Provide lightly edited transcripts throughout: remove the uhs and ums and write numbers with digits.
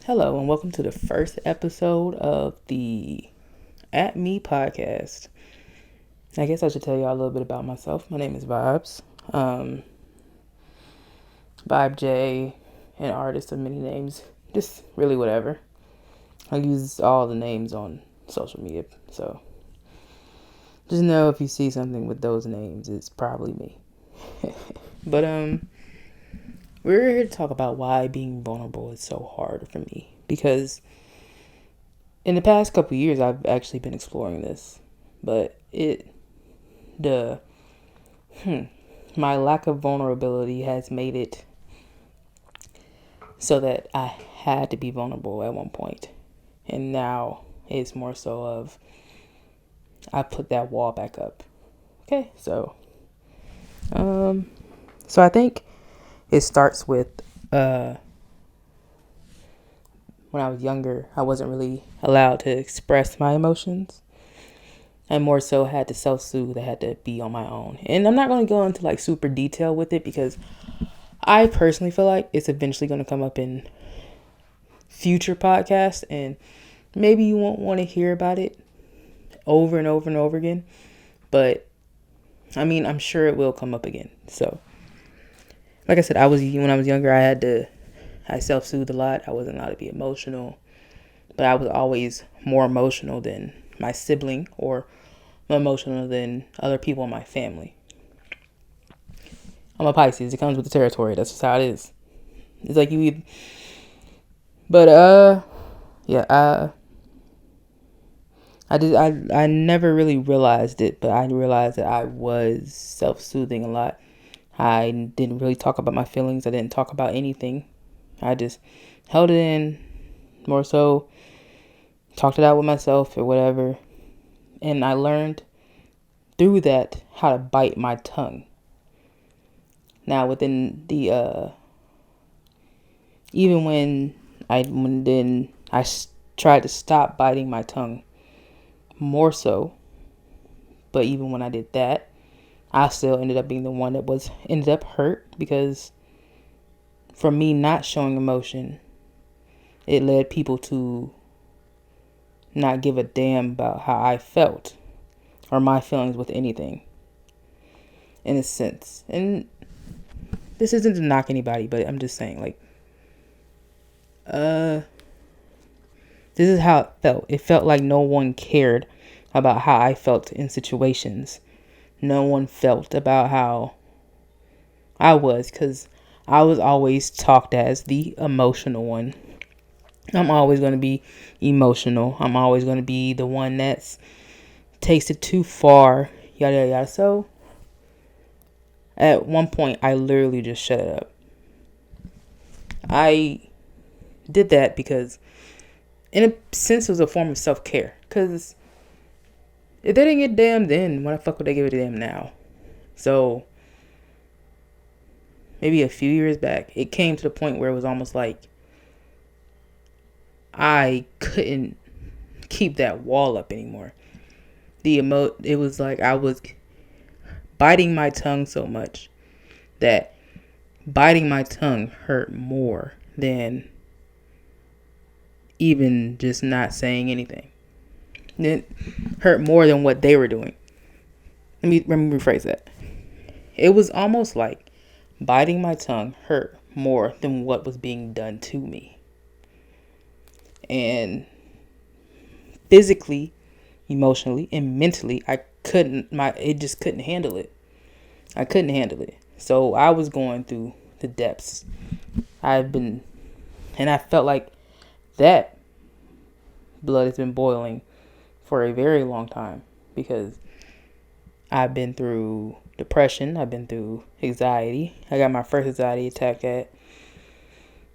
Hello, and welcome to the first episode of the At Me podcast. I guess I should tell y'all a little bit about myself. My name is Vibes. Vibe J, an artist of many names. Just really whatever. I use all the names on social media. So just know if you see something with those names, it's probably me. But we're here to talk about why being vulnerable is so hard for me. Because in the past couple years, I've actually been exploring this, but my lack of vulnerability has made it so that I had to be vulnerable at one point, and now it's more so of I put that wall back up. Okay, so I think it starts with when I was younger, I wasn't really allowed to express my emotions. I more so had to self-soothe. I had to be on my own. And I'm not going to go into like super detail with it because I personally feel like it's eventually going to come up in future podcasts and maybe you won't want to hear about it over and over and over again. But I mean, I'm sure it will come up again. So, like I said, when I was younger, I self-soothed a lot. I wasn't allowed to be emotional, but I was always more emotional than my sibling or more emotional than other people in my family. I'm a Pisces. It comes with the territory. That's just how it is. It's like but yeah. I never really realized it, but I realized that I was self-soothing a lot. I didn't really talk about my feelings. I didn't talk about anything. I just held it in, more so talked it out with myself or whatever. And I learned through that how to bite my tongue. Now within the even when I tried to stop biting my tongue more so, but even when I did that, I still ended up being the one that ended up hurt because for me not showing emotion, it led people to not give a damn about how I felt or my feelings with anything in a sense. And this isn't to knock anybody, but I'm just saying like this is how it felt. It felt like no one cared about how I felt in situations. No one felt about how I was because I was always talked as the emotional one. I'm always going to be emotional. I'm always going to be the one that's takes it too far, yada, yada, yada. So at one point, I literally just shut it up. I did that because in a sense, it was a form of self-care. Because if they didn't get damn then, why the fuck would they give it to them now? So maybe a few years back, it came to the point where it was almost like I couldn't keep that wall up anymore. It was like I was biting my tongue so much that biting my tongue hurt more than even just not saying anything. It hurt more than what they were doing. Let me rephrase that. It was almost like biting my tongue hurt more than what was being done to me. And physically, emotionally, and mentally, it just couldn't handle it. I couldn't handle it. So I was going through the depths. And I felt like that blood has been boiling for a very long time because I've been through depression. I've been through anxiety. I got my first anxiety attack at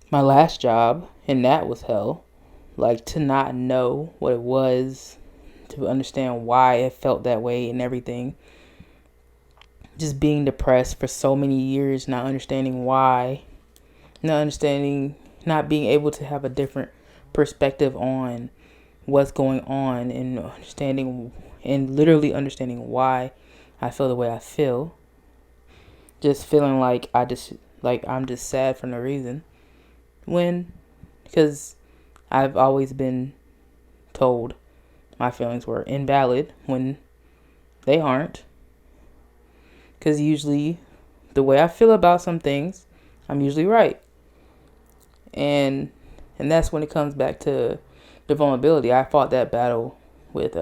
my last job, and that was hell. Like, to not know what it was, to understand why it felt that way and everything. Just being depressed for so many years, not understanding why, not being able to have a different perspective on what's going on and literally understanding why I feel the way I feel. Just feeling like I'm just sad for no reason. Because I've always been told my feelings were invalid when they aren't. Because usually the way I feel about some things, I'm usually right. And that's when it comes back to the vulnerability. I fought that battle with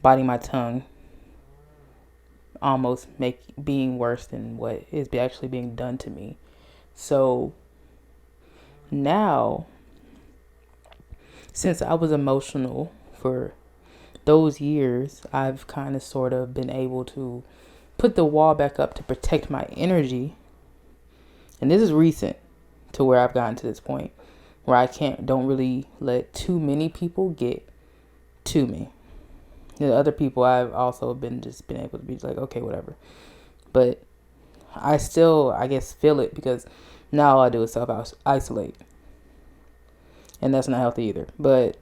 biting my tongue, almost being worse than what is actually being done to me. So now, since I was emotional for those years, I've kind of sort of been able to put the wall back up to protect my energy. And this is recent to where I've gotten to this point where I don't really let too many people get to me. The other people I've also been able to be like, okay, whatever. But I still, I guess, feel it because now all I do is self-isolate. And that's not healthy either. But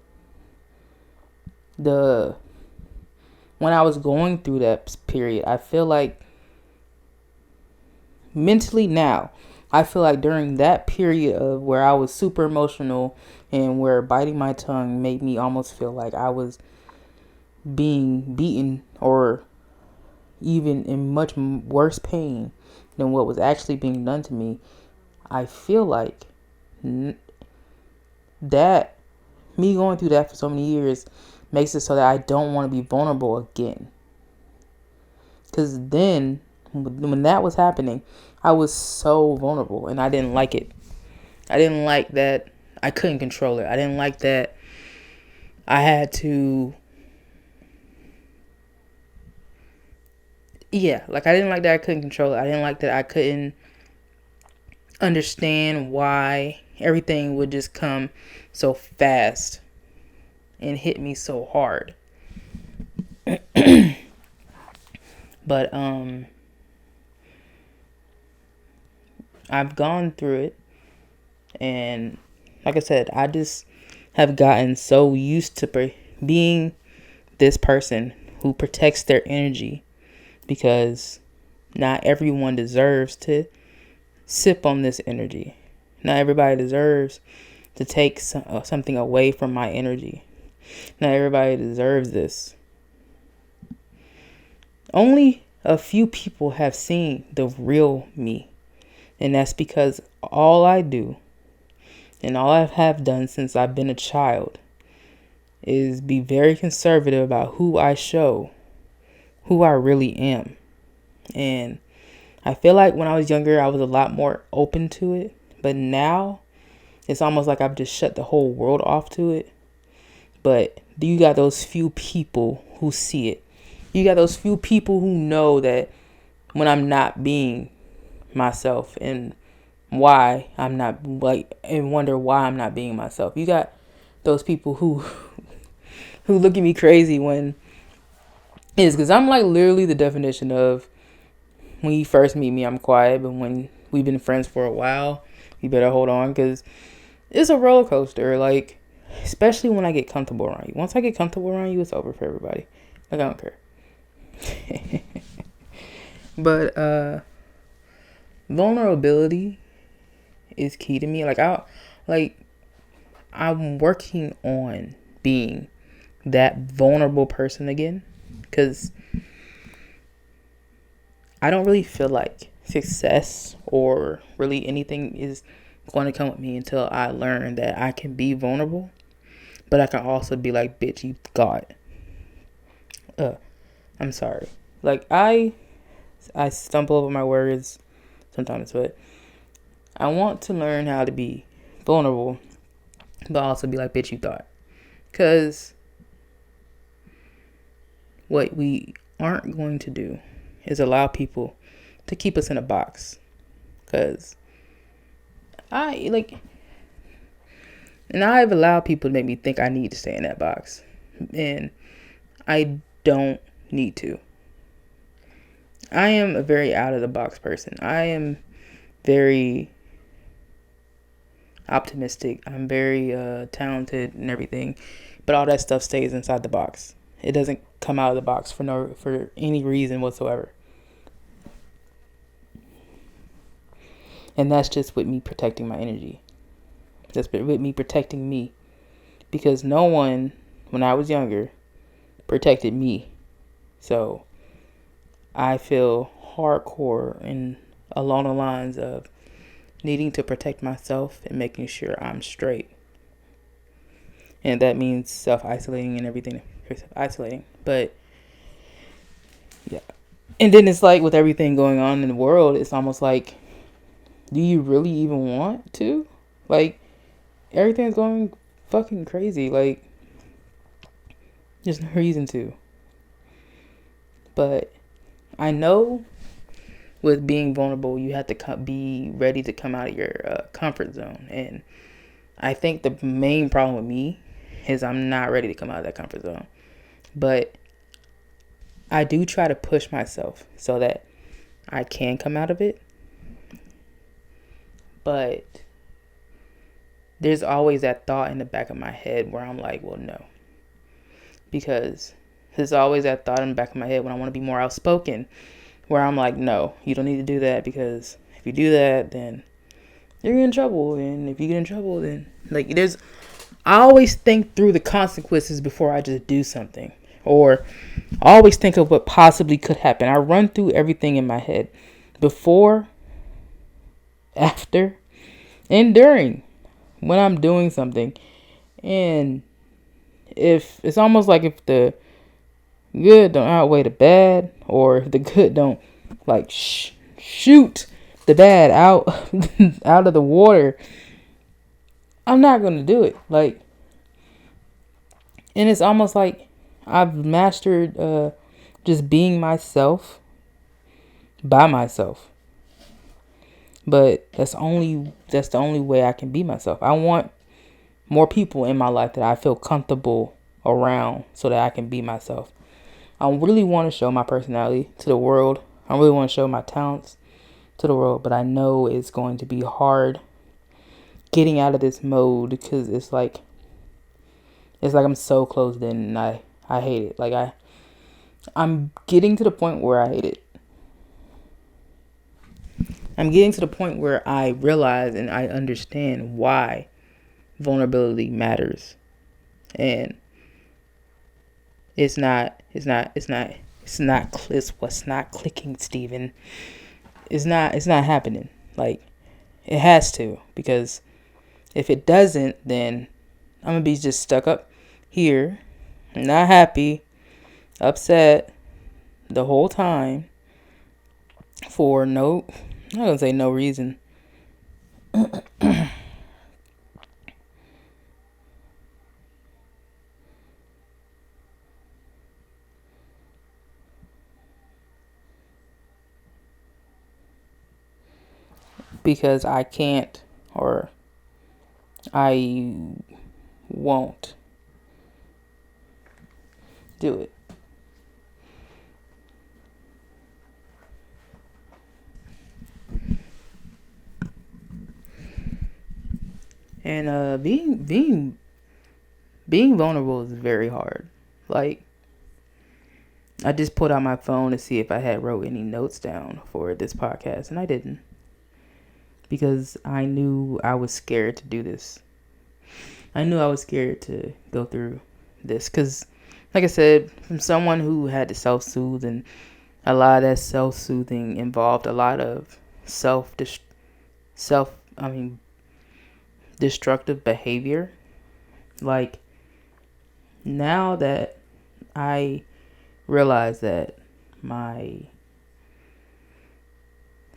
when I was going through that period, I feel like mentally now, I feel like during that period of where I was super emotional and where biting my tongue made me almost feel like I was being beaten or even in much worse pain than what was actually being done to me, I feel like that me going through that for so many years makes it so that I don't want to be vulnerable again. Because then, when that was happening, I was so vulnerable and I didn't like it. I didn't like that I couldn't control it. I didn't like that I had to... Yeah, like I didn't like that I couldn't control it. I didn't like that I couldn't understand why everything would just come so fast and hit me so hard. But I've gone through it, and like I said, I just have gotten so used to being this person who protects their energy, because not everyone deserves to sip on this energy. Not everybody deserves to take something away from my energy. Not everybody deserves this. Only a few people have seen the real me. And that's because all I do and all I have done since I've been a child is be very conservative about who I show, who I really am. And I feel like when I was younger, I was a lot more open to it. But now, it's almost like I've just shut the whole world off to it. But you got those few people who see it. You got those few people who know that when I'm not being myself and why I'm not, like, and wonder why I'm not being myself. You got those people who look at me crazy when it's because I'm like literally the definition of, when you first meet me, I'm quiet, but when we've been friends for a while, you better hold on, because it's a roller coaster. Like, especially when I get comfortable around you. Once I get comfortable around you, it's over for everybody. Like, I don't care. But vulnerability is key to me. I'm working on being that vulnerable person again, because I don't really feel like success or really anything is going to come with me until I learn that I can be vulnerable, but I can also be like, bitch, you thought. I'm sorry. Like, I stumble over my words sometimes, but I want to learn how to be vulnerable, but also be like, bitch, you thought. Because what we aren't going to do is allow people to keep us in a box. Because I've allowed people to make me think I need to stay in that box. And I don't need to. I am a very out of the box person. I am very optimistic. I'm very talented and everything. But all that stuff stays inside the box. It doesn't come out of the box for any reason whatsoever. And that's just with me protecting my energy. That's with me protecting me. because no one, when I was younger, protected me. So I feel hardcore and along the lines of needing to protect myself and making sure I'm straight. And that means self-isolating and everything. Isolating. But yeah. And then it's like with everything going on in the world, it's almost like, do you really even want to? Like, everything's going fucking crazy. Like, there's no reason to. But I know with being vulnerable, you have to be ready to come out of your comfort zone. And I think the main problem with me is I'm not ready to come out of that comfort zone. But I do try to push myself so that I can come out of it. But there's always that thought in the back of my head where I'm like, well, no. Because there's always that thought in the back of my head when I want to be more outspoken, where I'm like, no, you don't need to do that, because if you do that, then you're in trouble. And if you get in trouble, then I always think through the consequences before I just do something. Or I always think of what possibly could happen. I run through everything in my head before, after, and during when I'm doing something. And if it's almost like if the good don't outweigh the bad, or if the good don't shoot the bad out out of the water, I'm not going to do it. And it's almost like I've mastered just being myself by myself. But that's the only way I can be myself. I want more people in my life that I feel comfortable around so that I can be myself. I really want to show my personality to the world. I really want to show my talents to the world, but I know it's going to be hard getting out of this mode, because it's like I'm so closed in, and I hate it. I'm getting to the point where I hate it. I'm getting to the point where I realize and I understand why vulnerability matters. And it's what's not clicking, Steven. It's not happening. It has to, because if it doesn't, then I'm gonna be just stuck up here, not happy, upset the whole time for I'm not gonna say no reason. Because I can't, or I won't do it. And being vulnerable is very hard. I just pulled out my phone to see if I had wrote any notes down for this podcast, and I didn't. Because I knew I was scared to do this. I knew I was scared to go through this. Because, like I said, from someone who had to self-soothe, and a lot of that self-soothing involved a lot of destructive behavior. Now that I realize that my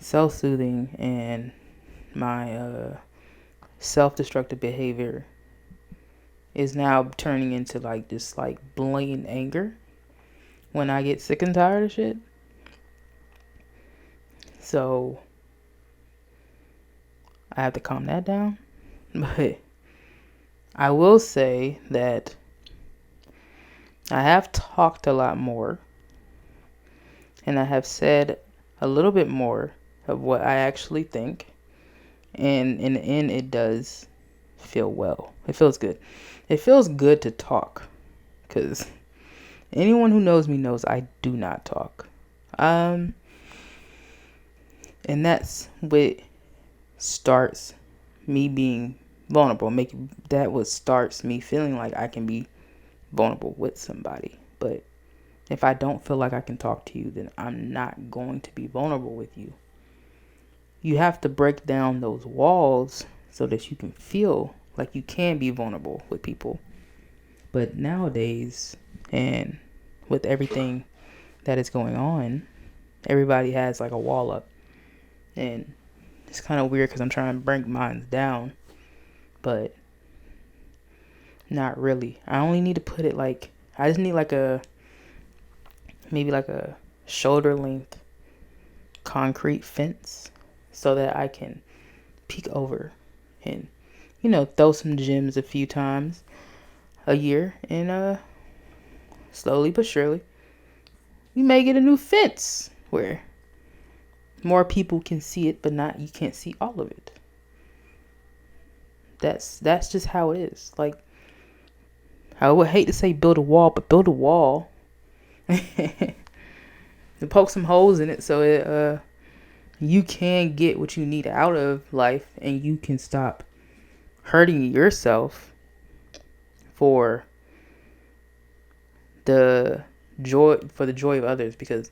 self-soothing and my self-destructive behavior is now turning into just blatant anger when I get sick and tired of shit. So I have to calm that down. But I will say that I have talked a lot more, and I have said a little bit more of what I actually think. And in the end, it does feel well. It feels good. It feels good to talk, because anyone who knows me knows I do not talk. And that's what starts me being vulnerable. That what starts me feeling like I can be vulnerable with somebody. But if I don't feel like I can talk to you, then I'm not going to be vulnerable with you. You have to break down those walls so that you can feel like you can be vulnerable with people. But nowadays, and with everything that is going on, everybody has like a wall up. And it's kind of weird because I'm trying to break mine down, but not really. I only need to put it like, I just need like maybe like a shoulder length concrete fence so that I can peek over and, throw some gems a few times a year. And slowly but surely, we may get a new fence where more people can see it, but you can't see all of it. That's just how it is. Like, I would hate to say build a wall, but build a wall and poke some holes in it so you can get what you need out of life, and you can stop hurting yourself for the joy of others. Because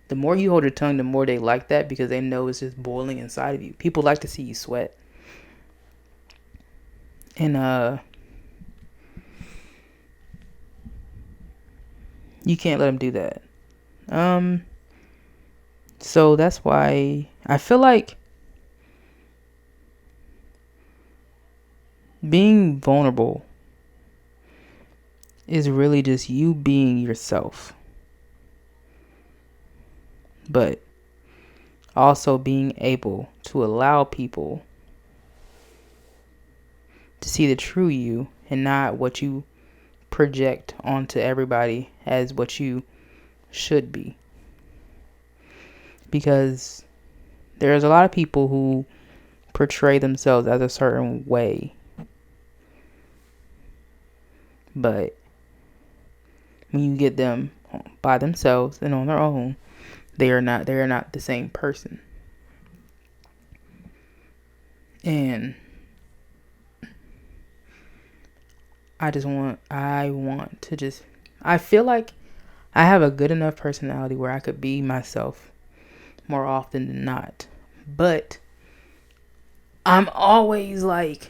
the more you hold your tongue, the more they like that, because they know it's just boiling inside of you. People like to see you sweat. And you can't let them do that. So that's why I feel like being vulnerable is really just you being yourself, but also being able to allow people to see the true you and not what you project onto everybody as what you should be. Because there's a lot of people who portray themselves as a certain way, but when you get them by themselves and on their own, they are not the same person. And I feel like I have a good enough personality where I could be myself more often than not. But I'm always like,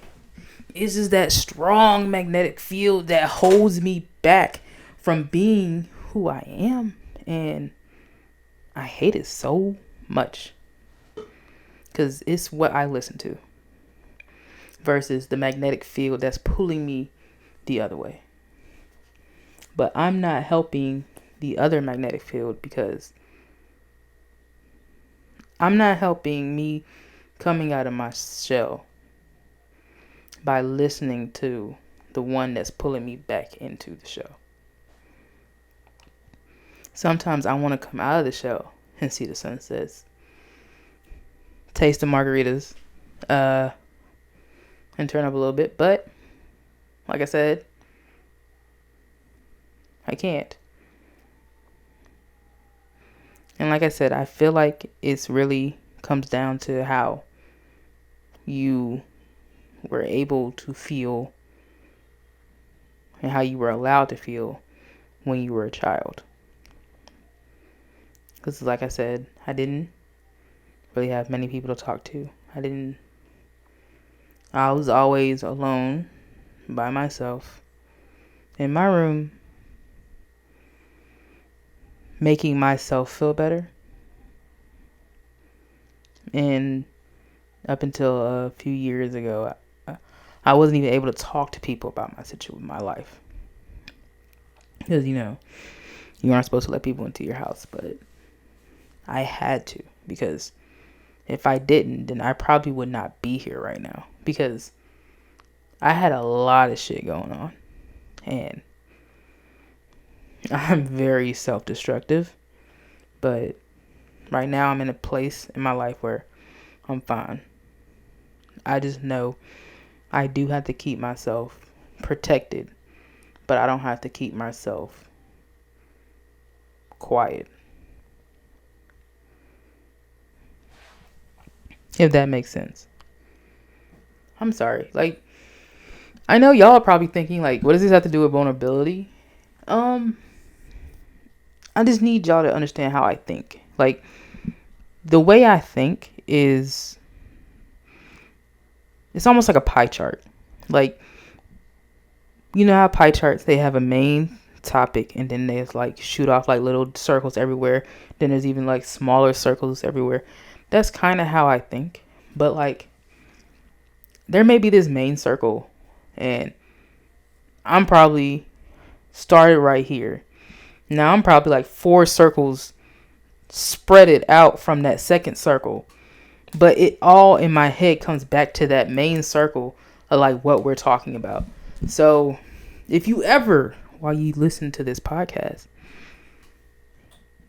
it's just that strong magnetic field that holds me back from being who I am. And I hate it so much, because it's what I listen to versus the magnetic field that's pulling me the other way. But I'm not helping the other magnetic field, because I'm not helping me coming out of my shell by listening to the one that's pulling me back into the shell. Sometimes I want to come out of the shell and see the sunsets, taste the margaritas, and turn up a little bit. But like I said, I can't. And like I said, I feel like it's really comes down to how you were able to feel and how you were allowed to feel when you were a child. Because like I said, I didn't really have many people to talk to. I was always alone by myself in my room, making myself feel better. And up until a few years ago, I wasn't even able to talk to people about my situation, my life. Because, you aren't supposed to let people into your house. But I had to, because if I didn't, then I probably would not be here right now. Because I had a lot of shit going on. And I'm very self-destructive. But right now I'm in a place in my life where I'm fine. I just know I do have to keep myself protected, but I don't have to keep myself quiet. If that makes sense. I'm sorry. Like, I know y'all are probably thinking, like, what does this have to do with vulnerability? I just need y'all to understand how I think. Like, the way I think is, it's almost like a pie chart. Like, you know how pie charts, they have a main topic, and then there's like shoot off like little circles everywhere. Then there's even like smaller circles everywhere. That's kind of how I think. But like, there may be this main circle, and I'm probably started right here. Now I'm probably like 4 circles spread it out from that second circle. But it all in my head comes back to that main circle of like what we're talking about. So if you ever, while you listen to this podcast,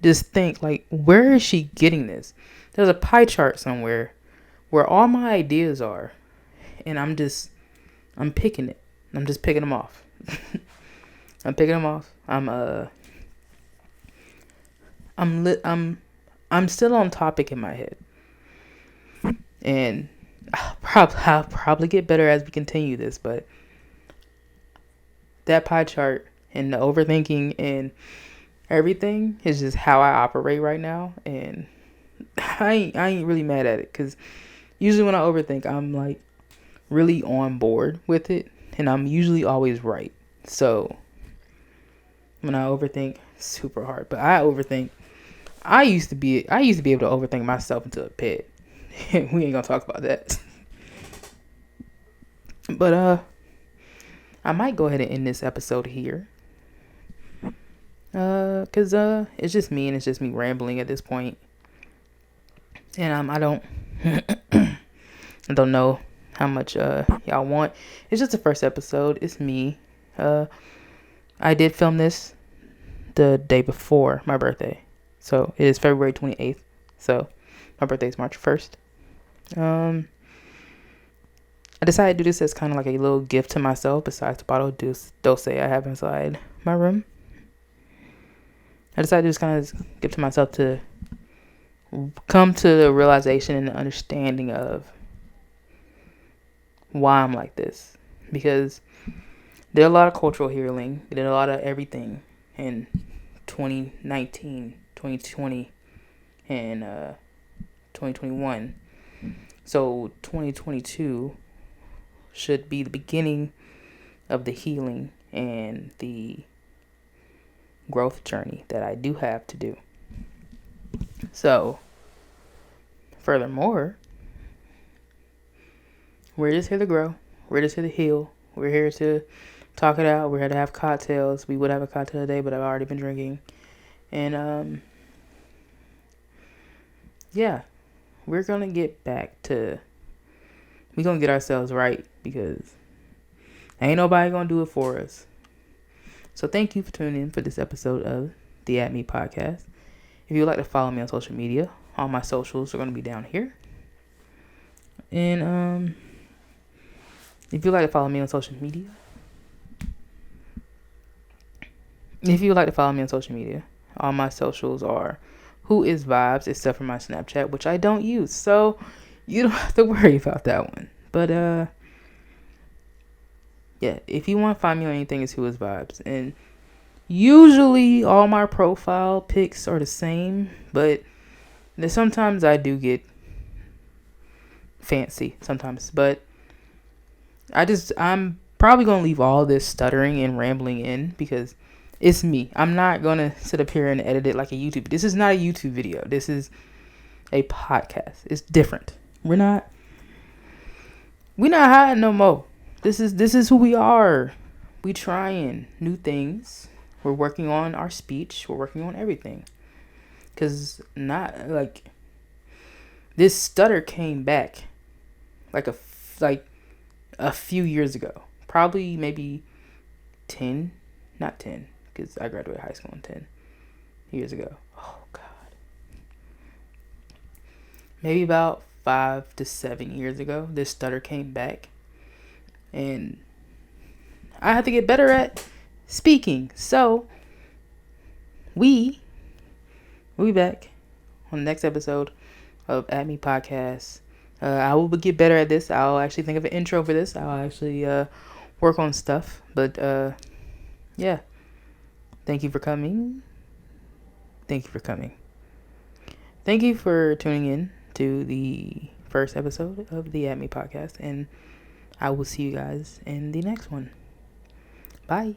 just think like, where is she getting this? There's a pie chart somewhere where all my ideas are, and I'm picking it. I'm just picking them off. I'm picking them off. I'm still on topic in my head, and I'll probably get better as we continue this. But that pie chart and the overthinking and everything is just how I operate right now, and I ain't really mad at it, because usually when I overthink, I'm like really on board with it, and I'm usually always right. So when I overthink, super hard. But I overthink. I used to be able to overthink myself into a pit. We ain't gonna talk about that. But I might go ahead and end this episode here. Cause it's just me, and it's just me rambling at this point. And I don't I don't know how much y'all want. It's just the first episode. It's me. I did film this the day before my birthday. So it is February 28th. So my birthday is March 1st. I decided to do this as kind of like a little gift to myself, besides the bottle of Dulce I have inside my room. I decided to just kind of give to myself to come to the realization and the understanding of why I'm like this. Because did a lot of cultural healing, did a lot of everything in 2019, 2020, and 2021. So 2022 should be the beginning of the healing and the growth journey that I do have to do. So, furthermore, we're just here to grow. We're just here to heal. We're here to talk it out. We're here to have cocktails. We would have a cocktail today, but I've already been drinking. And, yeah, we're going to get back to, we're going to get ourselves right, because ain't nobody going to do it for us. So thank you for tuning in for this episode of the At Me Podcast. If you would like to follow me on social media, all my socials are going to be down here. And if you'd like to follow me on social media, all my socials are Who Is Vibes, except for my Snapchat, which I don't use. So you don't have to worry about that one. But yeah, if you want to find me on anything, it's Who Is Vibes. And usually all my profile pics are the same, but sometimes I do get fancy sometimes. But I'm probably going to leave all this stuttering and rambling in, because it's me. I'm not going to sit up here and edit it like a YouTube. This is not a YouTube video. This is a podcast. It's different. We're not hiding no more. This is who we are. We trying new things. We're working on our speech. We're working on everything. Cause not like this stutter came back like a few years ago. Probably maybe 10, not 10, because I graduated high school in 10 years ago. Oh God. Maybe about 5 to 7 years ago, this stutter came back. And I have to get better at speaking. So we'll be back on the next episode of At Me Podcast. I will get better at this. I'll actually think of an intro for this. I'll actually work on stuff. But yeah, thank you for coming. Thank you for coming. Thank you for tuning in to the first episode of the At Me podcast, and I will see you guys in the next one. Bye.